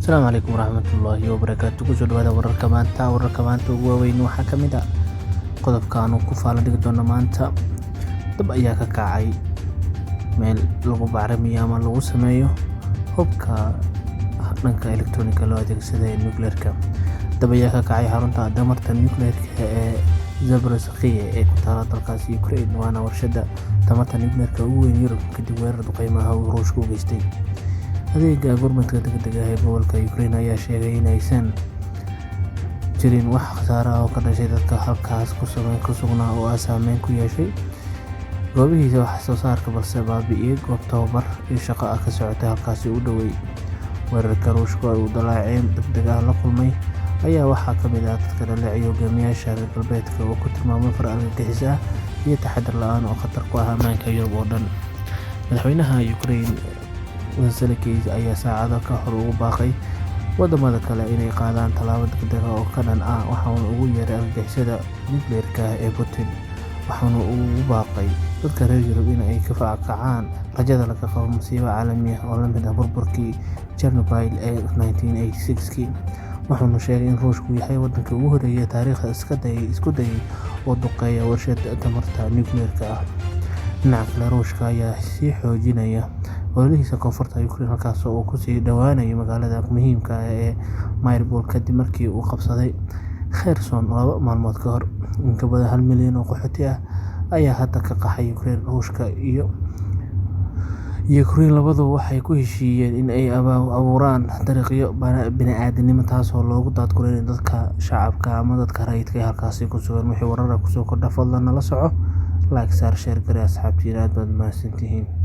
Asalaamu calaykum waraxmatullaahi wabarakaatu. Kusoo dhawaada wararka maanta ugu waaweyn waxaa ka mid ah qodobka aanu ku faalan doono maanta. Dab ayaa ka kacay meel lagu bacrimiyo ama lagu sameeyo hubka dhanka elektarooniga loo adeegsado ee nuclear-ka. Dab ayaa ka kacay xarunta tamarta nuclear-ka ee Zaporizhzhia ee ku taalla dalkaasi Ukraine, waana warshadda tamarta nuclear-ka ugu weyn Yurub kadib weerar duqeymaha uu Ruushku u geystay. Adeegga gurmadka degdegga ah ee gobolka Ukraine ayaa sheegay in aysan jirin wax khasaare ah oo ka dhashay dadka halkaas ku sugnaa oo saameyn ku yeeshay goobihiisa wax soo saarka, balse baabi'iyay goob tababar iyo shaqo ka socotay halkaasi u dhow. Weerarka Ruushku uu dhaleecayn degdeg ah la kulmay ayaa waxaa ka mid ah dadka dhaleeceeyay hogaamiyayaasha reer galbeedka oo ku tilmaamay far argagixis ah iyo taxaddar la'aan oo khatar ku ah ammaanka Yurub oo dhan. Madaxweynaha Ukraine Zelensky ayaa saacado ka hor ugu baaqay wadamada kale inay qaadaan tallaabo degdeg ah oo ka dhan ah waxa uu ugu yeeray argagixisada nuclear-ka ee Putin, waxaana uu ugu baaqay dadka reer Yurub in ay ka kacaan rajada laga qabo musiibo caalami ah oo la mid ah burburkii Chernobyl ee 1986. Wuxuuna sheegay in Ruushku yahay waddanka ugu horreeya ee taariikhda isku dayay oo duqeeya warshad tamarta nuclear-ka ah. Dhinaca kale, Ruushka ayaa sii xoojinaya ololihiisa koonfurta Ukraine, halkaas oo uu ku sii dhowaanayo magaalada muhiimka ah ee Mariupol kadib markii uu qabsaday Kherson 2 maalmood ka hor. In ka badan 1 milyan oo qaxooti ah ayaa hadda ka qaxay Ukraine. Ruushka iyo Ukraine labaduba waxay ku heshiiyeen in ay abuuraan dariiqyo bini'aadanimo taasoo loogu daadgurayo dadka shacabka ama dadka rayidka ah ee halkaasi ku sugan. Wixii warar ah kusoo kordha fadlan nala soco, like, share, garee asxaabtiina. Aad baad mahadsantihiin.